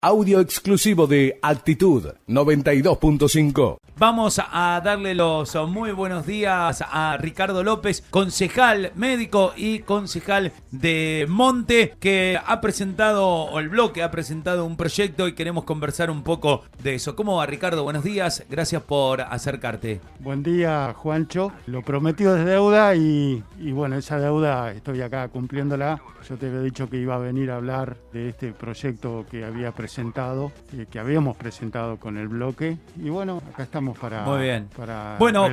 Audio exclusivo de Actitud 92.5. Vamos a darle los muy buenos días a Ricardo López, concejal médico y concejal de Monte, que ha presentado, o el bloque ha presentado un proyecto y queremos conversar un poco de eso. ¿Cómo va, Ricardo? Buenos días, gracias por acercarte. Buen día, Juancho. Lo prometido es deuda y bueno, esa deuda estoy acá cumpliéndola. Yo te había dicho que iba a venir a hablar de este proyecto que había presentado, que habíamos presentado con el bloque. Y bueno, acá estamos para... Muy bien. Para bueno,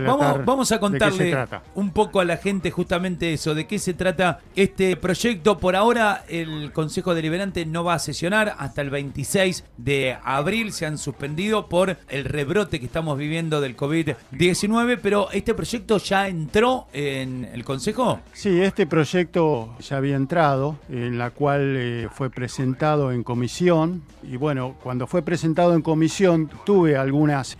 vamos a contarle un poco a la gente justamente eso, de qué se trata este proyecto. Por ahora el Consejo Deliberante no va a sesionar hasta el 26 de abril. Se han suspendido por el rebrote que estamos viviendo del COVID-19, pero ¿este proyecto ya entró en el Consejo? Sí, este proyecto ya había entrado, en la cual fue presentado en comisión. Y bueno, cuando fue presentado en comisión tuve algunos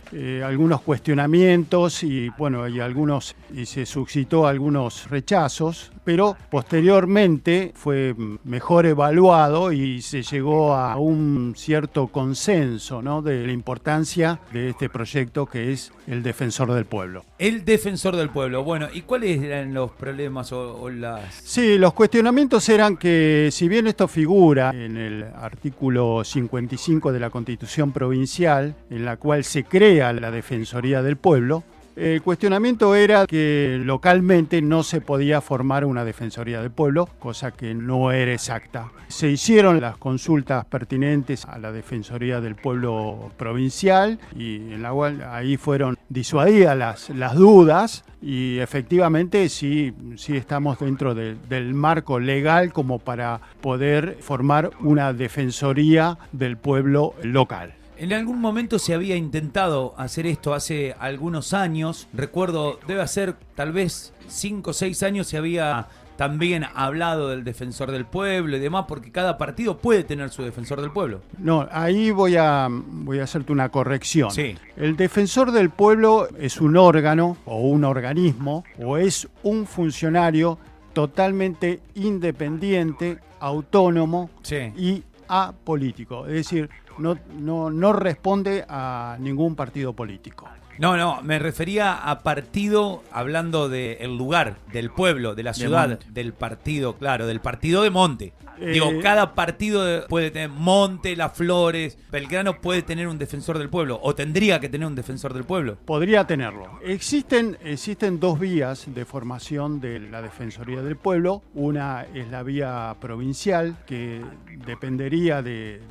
cuestionamientos y bueno, y se suscitó algunos rechazos, pero posteriormente fue mejor evaluado y se llegó a un cierto consenso, ¿no?, de la importancia de este proyecto, que es el Defensor del Pueblo. El Defensor del Pueblo. Bueno, ¿y cuáles eran los problemas o las...? Sí, los cuestionamientos eran que, si bien esto figura en el artículo 55 de la Constitución Provincial, en la cual se crea la Defensoría del Pueblo, el cuestionamiento era que localmente no se podía formar una Defensoría del Pueblo, cosa que no era exacta. Se hicieron las consultas pertinentes a la Defensoría del Pueblo provincial y en la cual ahí fueron disuadidas las dudas y efectivamente sí estamos dentro del marco legal como para poder formar una Defensoría del Pueblo local. En algún momento se había intentado hacer esto hace algunos años. Recuerdo, debe ser tal vez 5 o 6 años se había también hablado del Defensor del Pueblo y demás, porque cada partido puede tener su Defensor del Pueblo. No, ahí voy a hacerte una corrección. Sí. El Defensor del Pueblo es un órgano o un organismo o es un funcionario totalmente independiente, autónomo, sí, y apolítico. Es decir, no responde a ningún partido político. No, me refería a partido, hablando del lugar, del pueblo, de la ciudad, del partido, claro, del partido de Monte. Digo, cada partido puede tener, Monte, Las Flores, Belgrano puede tener un Defensor del Pueblo, o tendría que tener un Defensor del Pueblo. Podría tenerlo. Existen 2 vías de formación de la Defensoría del Pueblo. Una es la vía provincial, que dependería del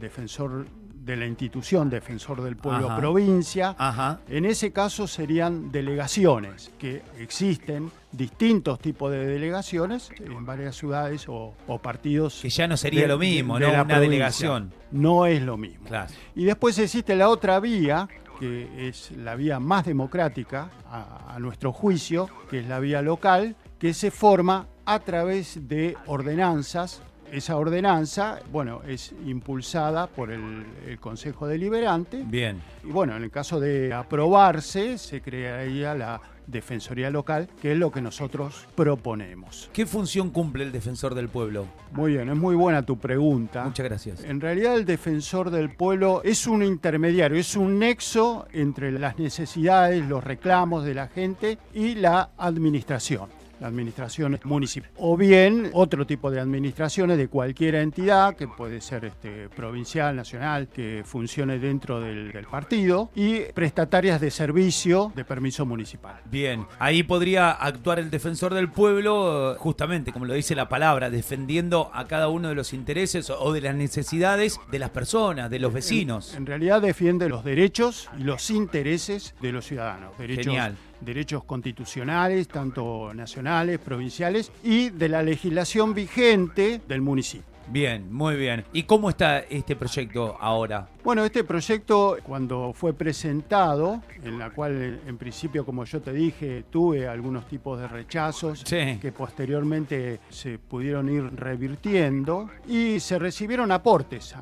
defensor de la institución Defensor del Pueblo. Ajá. Provincia. Ajá. En ese caso serían delegaciones, que existen distintos tipos de delegaciones en varias ciudades o partidos. Que ya no sería lo mismo, ¿no? Una delegación. No es lo mismo. Claro. Y después existe la otra vía, que es la vía más democrática, a nuestro juicio, que es la vía local, que se forma a través de ordenanzas. Esa ordenanza, bueno, es impulsada por el Consejo Deliberante. Bien. Y bueno, en el caso de aprobarse, se crearía la Defensoría Local, que es lo que nosotros proponemos. ¿Qué función cumple el Defensor del Pueblo? Muy bien, es muy buena tu pregunta. Muchas gracias. En realidad el Defensor del Pueblo es un intermediario, es un nexo entre las necesidades, los reclamos de la gente y la administración. La administración municipal, o bien otro tipo de administraciones de cualquier entidad, que puede ser provincial, nacional, que funcione dentro del partido, y prestatarias de servicio de permiso municipal. Bien, ahí podría actuar el Defensor del Pueblo, justamente como lo dice la palabra, defendiendo a cada uno de los intereses o de las necesidades de las personas, de los vecinos. En realidad defiende los derechos y los intereses de los ciudadanos. Genial. Derechos constitucionales, tanto nacionales, provinciales, y de la legislación vigente del municipio. Bien, muy bien. ¿Y cómo está este proyecto ahora? Bueno, este proyecto, cuando fue presentado, en la cual en principio, como yo te dije, tuve algunos tipos de rechazos, sí, que posteriormente se pudieron ir revirtiendo, y se recibieron aportes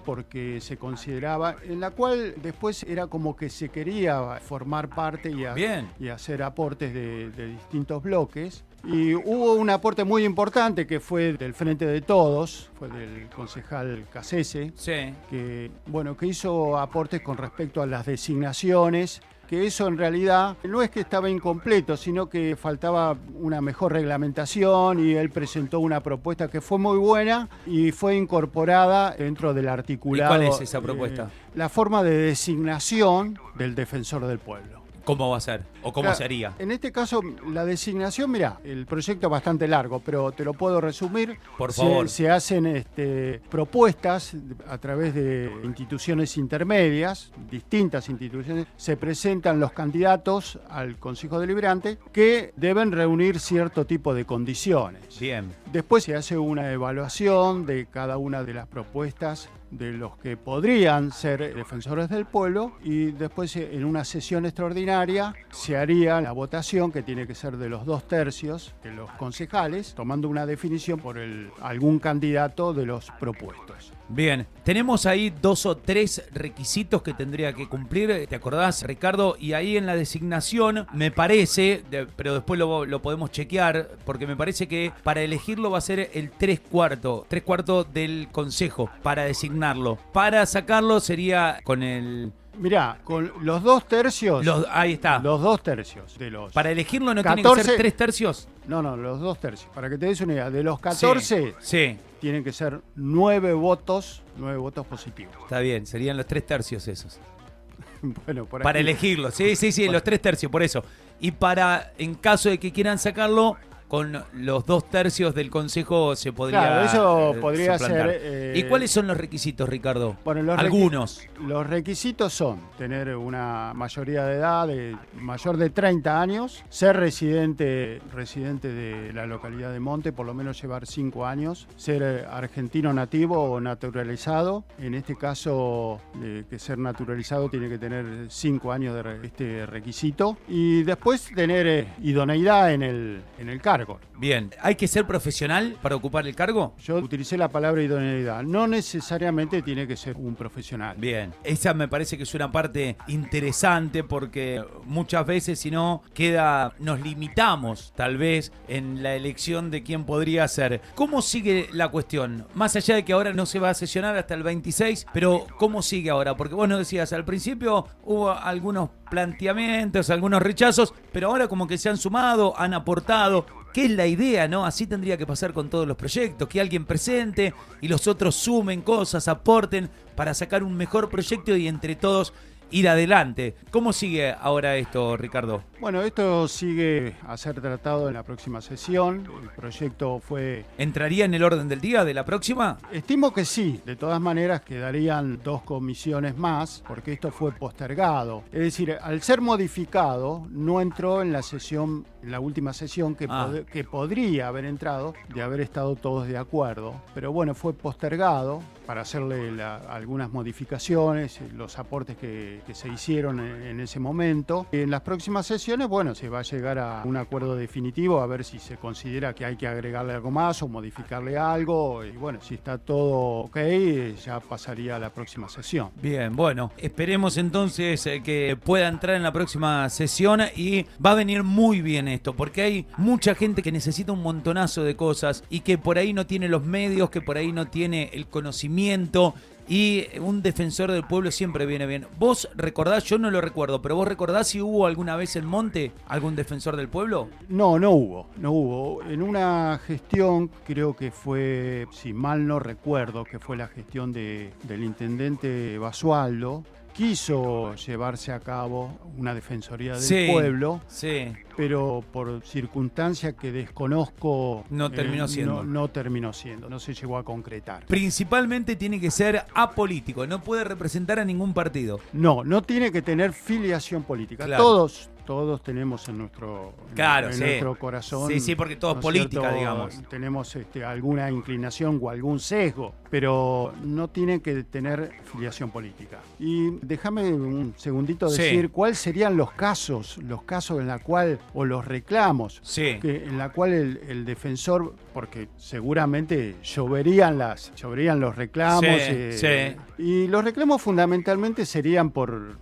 porque se consideraba, en la cual después era como que se quería formar parte y hacer aportes de distintos bloques. Y hubo un aporte muy importante que fue del Frente de Todos, fue del concejal Cassese, Sí. que hizo aportes con respecto a las designaciones, que eso en realidad no es que estaba incompleto, sino que faltaba una mejor reglamentación, y él presentó una propuesta que fue muy buena y fue incorporada dentro del articulado. ¿Y cuál es esa propuesta? La forma de designación del defensor del pueblo. ¿Cómo va a ser? ¿O cómo sería? En este caso, la designación, mirá, el proyecto es bastante largo, pero te lo puedo resumir. Por favor. Se hacen propuestas a través de instituciones intermedias, distintas instituciones. Se presentan los candidatos al Consejo Deliberante, que deben reunir cierto tipo de condiciones. Bien. Después se hace una evaluación de cada una de las propuestas de los que podrían ser defensores del pueblo, y después en una sesión extraordinaria se haría la votación, que tiene que ser de los 2/3 de los concejales, tomando una definición por algún candidato de los propuestos. Bien, tenemos ahí 2 o 3 requisitos que tendría que cumplir, ¿te acordás, Ricardo? Y ahí en la designación, me parece, pero después lo podemos chequear, porque me parece que para elegirlo va a ser el 3/4 del consejo para designarlo. Para sacarlo sería con el... Mirá, con los 2/3... ahí está. Los 2/3 de los... Para elegirlo no 14, tienen que ser 3/3. No, los 2/3. Para que te des una idea, de los 14... Sí. Tienen que ser 9 votos positivos. Está bien, serían los 3/3 esos. Bueno, por Para aquí. elegirlo, sí, bueno. Los 3/3, por eso. Y para, en caso de que quieran sacarlo, con los 2/3 del consejo se podría. Claro, eso podría suplantar. ser. ¿Y cuáles son los requisitos, Ricardo? Bueno, algunos. Los requisitos son tener una mayoría de edad mayor de 30 años, ser residente de la localidad de Monte, por lo menos llevar 5 años, ser argentino nativo o naturalizado. En este caso, que ser naturalizado tiene que tener 5 años de este requisito, y después tener idoneidad en el cargo. Bien, ¿hay que ser profesional para ocupar el cargo? Yo utilicé la palabra idoneidad. No necesariamente tiene que ser un profesional. Bien, esa me parece que es una parte interesante, porque muchas veces si no nos limitamos tal vez en la elección de quién podría ser. ¿Cómo sigue la cuestión? Más allá de que ahora no se va a sesionar hasta el 26, pero ¿cómo sigue ahora? Porque vos nos decías, al principio hubo algunos planteamientos, algunos rechazos, pero ahora como que se han sumado, han aportado. ¿Qué es la idea, no? Así tendría que pasar con todos los proyectos, que alguien presente y los otros sumen cosas, aporten para sacar un mejor proyecto y entre todos ir adelante. ¿Cómo sigue ahora esto, Ricardo? Bueno, esto sigue a ser tratado en la próxima sesión. El proyecto fue... ¿Entraría en el orden del día de la próxima? Estimo que sí. De todas maneras, quedarían 2 comisiones más, porque esto fue postergado. Es decir, al ser modificado, no entró en la sesión, en la última sesión, que podría haber entrado, de haber estado todos de acuerdo. Pero bueno, fue postergado para hacerle algunas modificaciones, los aportes que se hicieron en ese momento. En las próximas sesiones, bueno, se va a llegar a un acuerdo definitivo, a ver si se considera que hay que agregarle algo más o modificarle algo. Y bueno, si está todo ok, ya pasaría a la próxima sesión. Bien, bueno, esperemos entonces que pueda entrar en la próxima sesión, y va a venir muy bien esto, porque hay mucha gente que necesita un montonazo de cosas y que por ahí no tiene los medios, que por ahí no tiene el conocimiento, y un defensor del pueblo siempre viene bien. ¿Vos recordás? Yo no lo recuerdo, pero ¿vos recordás si hubo alguna vez en Monte algún defensor del pueblo? No hubo. En una gestión, creo que fue, si mal no recuerdo, que fue la gestión del intendente Basualdo, quiso llevarse a cabo una defensoría del pueblo, pero por circunstancias que desconozco, no terminó siendo. No se llegó a concretar. Principalmente tiene que ser apolítico, no puede representar a ningún partido. No tiene que tener filiación política. Claro. Todos tenemos en nuestro corazón. Sí, porque todo es política, digamos. Tenemos alguna inclinación o algún sesgo, pero no tiene que tener filiación política. Y déjame un segundito decir cuáles serían los casos en los cuales o los reclamos, Sí. en la cual el defensor, porque seguramente lloverían los reclamos, Sí. y los reclamos fundamentalmente serían por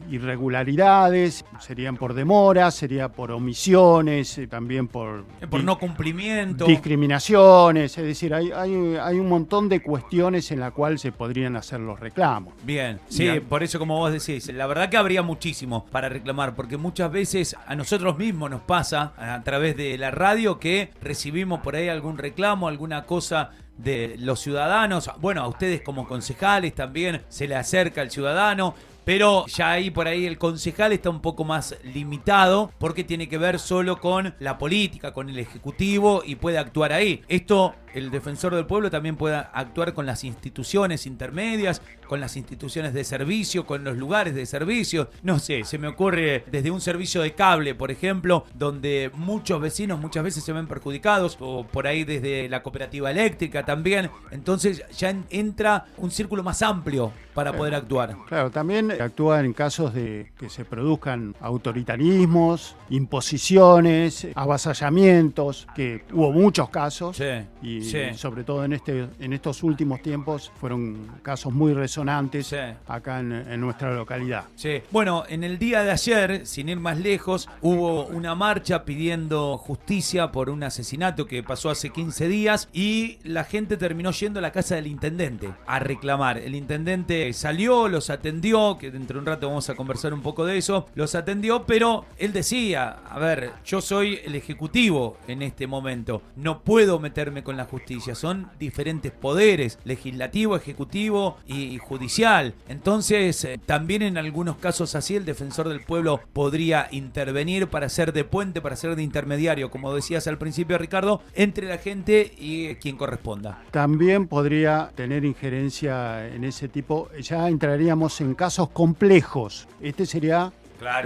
irregularidades, serían por demoras, sería por omisiones, también por no cumplimiento. discriminaciones, es decir, hay un montón de cuestiones en la cual se podrían hacer los reclamos. Bien, sí, Bien. por eso como vos decís, la verdad que habría muchísimo para reclamar, porque muchas veces a nosotros mismos nos pasa a través de la radio que recibimos por ahí algún reclamo, alguna cosa de los ciudadanos. Bueno, a ustedes como concejales también se le acerca el ciudadano. Pero ya ahí por ahí el concejal está un poco más limitado porque tiene que ver solo con la política, con el ejecutivo y puede actuar ahí. Esto, el defensor del pueblo también puede actuar con las instituciones intermedias, con las instituciones de servicio, con los lugares de servicio. No sé, se me ocurre desde un servicio de cable, por ejemplo, donde muchos vecinos muchas veces se ven perjudicados, o por ahí desde la cooperativa eléctrica también. Entonces ya entra un círculo más amplio para poder actuar. Claro, también actúa en casos de que se produzcan autoritarismos, imposiciones, avasallamientos, que hubo muchos casos, y sobre todo en estos últimos tiempos fueron casos muy resonantes acá en nuestra localidad. Sí. Bueno, en el día de ayer, sin ir más lejos, hubo una marcha pidiendo justicia por un asesinato que pasó hace 15 días y la gente terminó yendo a la casa del intendente a reclamar. El intendente salió, los atendió, que dentro de un rato vamos a conversar un poco de eso, los atendió, pero él decía, a ver, yo soy el ejecutivo en este momento, no puedo meterme con la justicia, son diferentes poderes, legislativo, ejecutivo y judicial. Entonces, también en algunos casos así el defensor del pueblo podría intervenir para ser de puente, para ser de intermediario, como decías al principio, Ricardo, entre la gente y quien corresponda. También podría tener injerencia en ese tipo, ya entraríamos en casos complejos. Este sería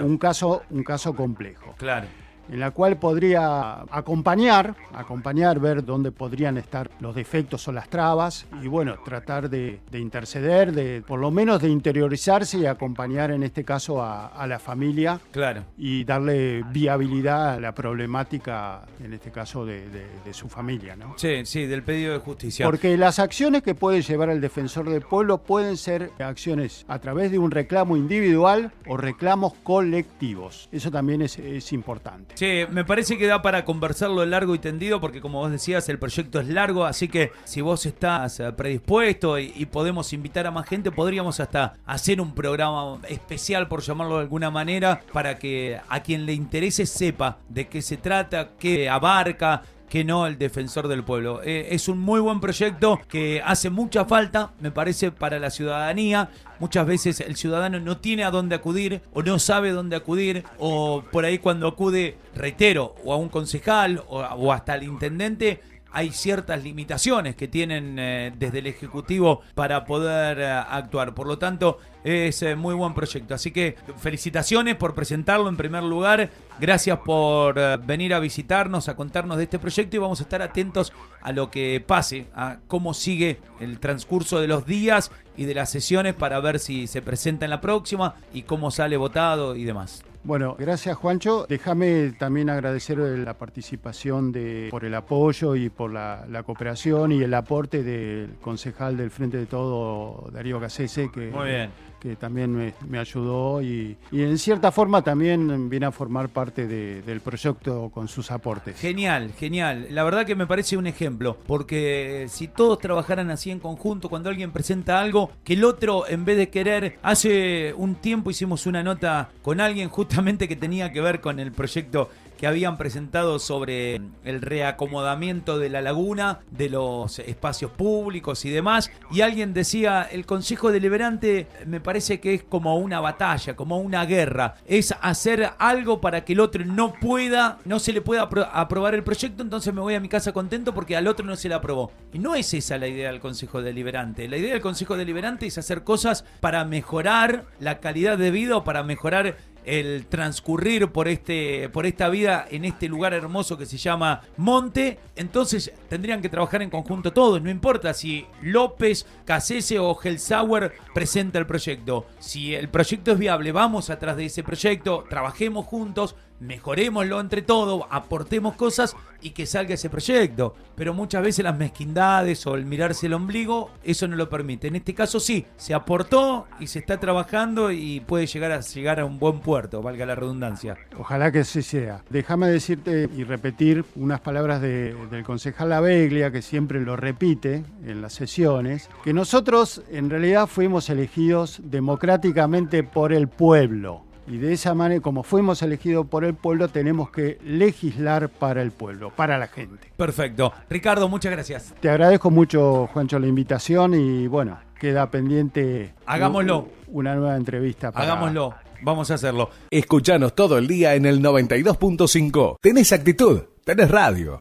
un caso complejo. Claro. En la cual podría acompañar, ver dónde podrían estar los defectos o las trabas y bueno, tratar de interceder, por lo menos de interiorizarse y acompañar en este caso a la familia. Claro. Y darle viabilidad a la problemática, en este caso de su familia, ¿no? Sí, del pedido de justicia. Porque las acciones que puede llevar el defensor del pueblo pueden ser acciones a través de un reclamo individual o reclamos colectivos. Eso también es importante. Sí, me parece que da para conversarlo largo y tendido porque como vos decías el proyecto es largo, así que si vos estás predispuesto y podemos invitar a más gente, podríamos hasta hacer un programa especial, por llamarlo de alguna manera, para que a quien le interese sepa de qué se trata, qué abarca, que no el defensor del pueblo. Es un muy buen proyecto que hace mucha falta, me parece, para la ciudadanía. Muchas veces el ciudadano no tiene a dónde acudir o no sabe dónde acudir, o por ahí cuando acude, reitero, o a un concejal o hasta al intendente, hay ciertas limitaciones que tienen desde el Ejecutivo para poder actuar. Por lo tanto, es muy buen proyecto. Así que felicitaciones por presentarlo en primer lugar. Gracias por venir a visitarnos, a contarnos de este proyecto y vamos a estar atentos a lo que pase, a cómo sigue el transcurso de los días y de las sesiones para ver si se presenta en la próxima y cómo sale votado y demás. Bueno, gracias Juancho. Déjame también agradecer la participación por el apoyo y por la cooperación y el aporte del concejal del Frente de Todo, Darío Cassese, que también me ayudó y en cierta forma también viene a formar parte del proyecto con sus aportes. Genial, genial. La verdad que me parece un ejemplo, porque si todos trabajaran así en conjunto, cuando alguien presenta algo, que el otro, en vez de querer, hace un tiempo hicimos una nota con alguien justamente que tenía que ver con el proyecto que habían presentado sobre el reacomodamiento de la laguna, de los espacios públicos y demás, y alguien decía, el Consejo Deliberante me parece que es como una batalla, como una guerra, es hacer algo para que el otro no se le pueda aprobar el proyecto, entonces me voy a mi casa contento porque al otro no se le aprobó. Y no es esa la idea del Consejo Deliberante. La idea del Consejo Deliberante es hacer cosas para mejorar la calidad de vida o para mejorar el transcurrir por esta vida en este lugar hermoso que se llama Monte. Entonces tendrían que trabajar en conjunto todos, no importa si López, Cassese o Helsauer presenta el proyecto. Si el proyecto es viable, vamos atrás de ese proyecto, trabajemos juntos mejorémoslo entre todos, aportemos cosas y que salga ese proyecto. Pero muchas veces las mezquindades o el mirarse el ombligo, eso no lo permite. En este caso sí, se aportó y se está trabajando y puede llegar a un buen puerto, valga la redundancia. Ojalá que así sea. Déjame decirte y repetir unas palabras del concejal Laveglia, que siempre lo repite en las sesiones, que nosotros en realidad fuimos elegidos democráticamente por el pueblo. Y de esa manera, como fuimos elegidos por el pueblo, tenemos que legislar para el pueblo, para la gente. Perfecto. Ricardo, muchas gracias. Te agradezco mucho, Juancho, la invitación y bueno, queda pendiente. Hagámoslo. Una nueva entrevista. Hagámoslo. Vamos a hacerlo. Escuchanos todo el día en el 92.5. Tenés actitud, tenés radio.